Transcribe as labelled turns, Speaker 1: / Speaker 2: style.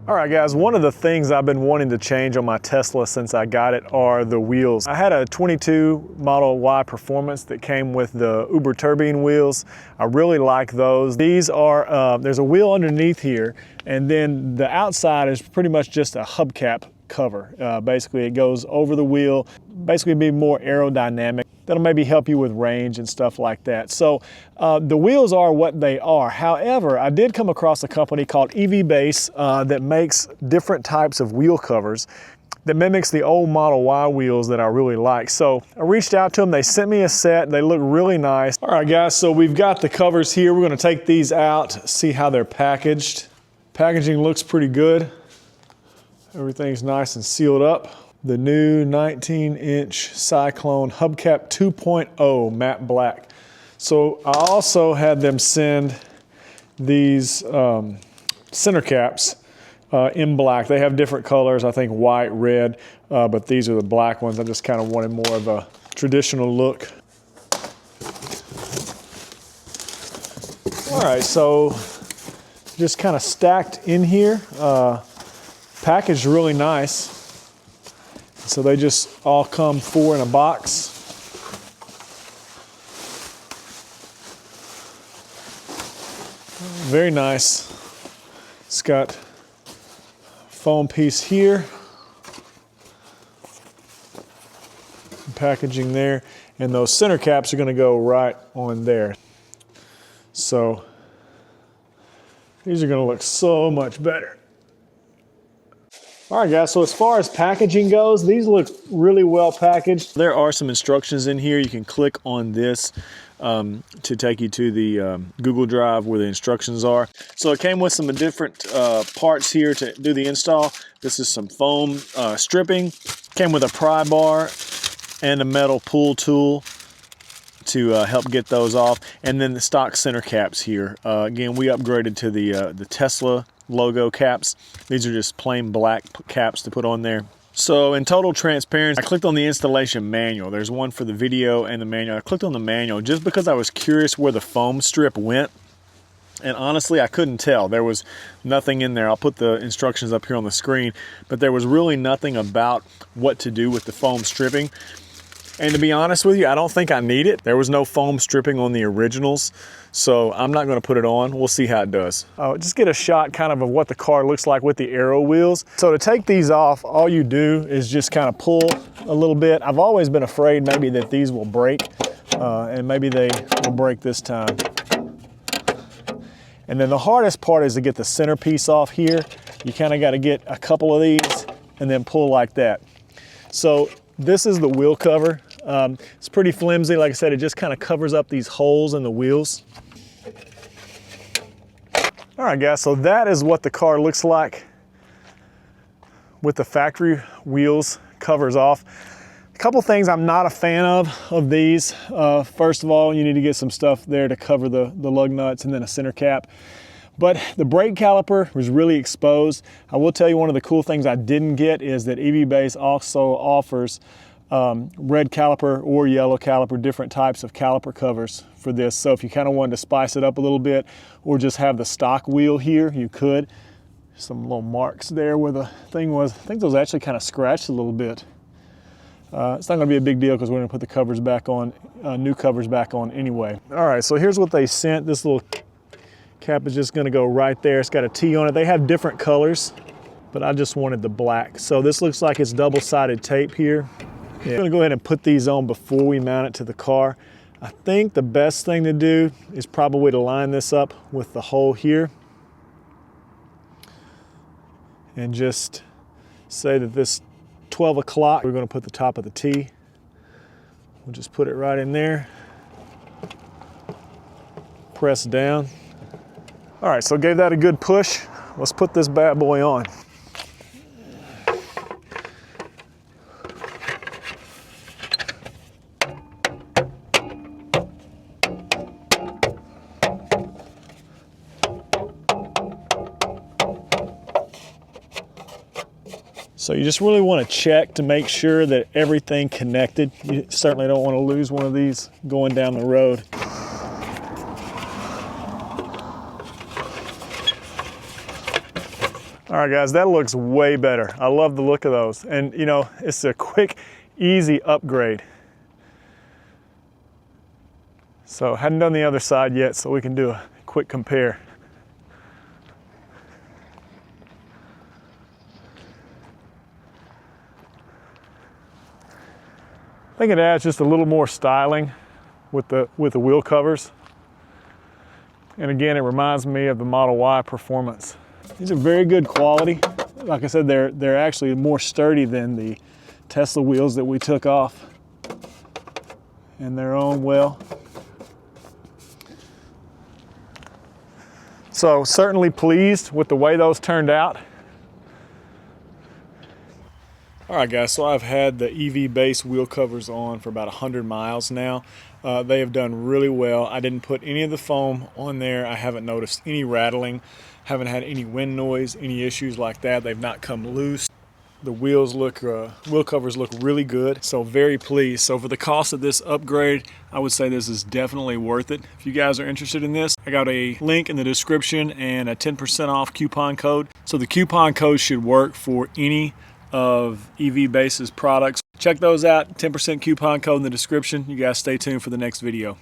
Speaker 1: All right guys, one of the things I've been wanting to change on my Tesla since I got it are the wheels. I had a 22 Model Y Performance that came with the Uber turbine wheels. I really like those. These are, there's a wheel underneath here, and then the outside is pretty much just a hubcap cover. Basically it goes over the wheel, basically be more aerodynamic. That'll maybe help you with range and stuff like that. So the wheels are what they are. However, I did come across a company called EVBASE that makes different types of wheel covers that mimics the old Model Y wheels that I really like. So I reached out to them, they sent me a set, they look really nice. All right guys, so we've got the covers here. We're gonna take these out, see how they're packaged. Packaging looks pretty good. Everything's nice and sealed up. The new 19-inch Cyclone Hubcap 2.0 Matte Black. So I also had them send these center caps in black. They have different colors, I think white, red, but these are the black ones. I just kind of wanted more of a traditional look. All right, so just kind of stacked in here. Packaged really nice. So they just all come 4 in a box. Very nice. It's got foam piece here. Packaging there. And those center caps are going to go right on there. So these are going to look so much better. All right guys, so as far as packaging goes, these look really well packaged. There are some instructions in here. You can click on this to take you to the Google Drive where the instructions are. So it came with some different parts here to do the install. This is some foam stripping. Came with a pry bar and a metal pull tool to help get those off. And then the stock center caps here. Again, we upgraded to the Tesla logo caps. These are just plain black caps to put on there. So in total transparency, I clicked on the installation manual. There's one for the video and the manual. I clicked on the manual just because I was curious where the foam strip went. And honestly, I couldn't tell. There was nothing in there. I'll put the instructions up here on the screen, but there was really nothing about what to do with the foam stripping. And to be honest with you, I don't think I need it. There was no foam stripping on the originals, so I'm not gonna put it on. We'll see how it does. Just get a shot kind of what the car looks like with the aero wheels. So to take these off, all you do is just kind of pull a little bit. I've always been afraid maybe that these will break, and maybe they will break this time. And then the hardest part is to get the centerpiece off here. You kind of got to get a couple of these and then pull like that. So this is the wheel cover. It's pretty flimsy. Like I said, it just kind of covers up these holes in the wheels. All right, guys, so that is what the car looks like with the factory wheels covers off. A couple things I'm not a fan of these. First of all, you need to get some stuff there to cover the lug nuts and then a center cap. But the brake caliper was really exposed. I will tell you one of the cool things I didn't get is that EVBASE also offers red caliper or yellow caliper, different types of caliper covers for this. So if you kind of wanted to spice it up a little bit or just have the stock wheel here, you could. Some little marks there where the thing was. I think those actually kind of scratched a little bit. It's not going to be a big deal because we're going to put the covers back on, new covers back on anyway. All right, so here's what they sent. This little cap is just going to go right there. It's got a T on it. They have different colors, but I just wanted the black. So this looks like it's double-sided tape here. Yeah. I'm going to go ahead and put these on before we mount it to the car. I think the best thing to do is probably to line this up with the hole here and just say that this 12 o'clock, we're going to put the top of the T. We'll just put it right in there. Press down. All right, so gave that a good push. Let's put this bad boy on. So you just really want to check to make sure that everything connected. You certainly don't want to lose one of these going down the road. All right, guys, that looks way better. I love the look of those. And you know, it's a quick, easy upgrade. So hadn't done the other side yet, so we can do a quick compare. I think it adds just a little more styling with the wheel covers. And again, it reminds me of the Model Y Performance. These are very good quality. Like I said, they're actually more sturdy than the Tesla wheels that we took off in their own well. So certainly pleased with the way those turned out. All right, guys, so I've had the EVBASE wheel covers on for about 100 miles now. They have done really well. I didn't put any of the foam on there. I haven't noticed any rattling, haven't had any wind noise, any issues like that. They've not come loose. The wheel covers look really good, so very pleased. So for the cost of this upgrade, I would say this is definitely worth it. If you guys are interested in this, I got a link in the description and a 10% off coupon code. So the coupon code should work for any of EVBASE's products. Check those out, 10% coupon code in the description. You guys stay tuned for the next video.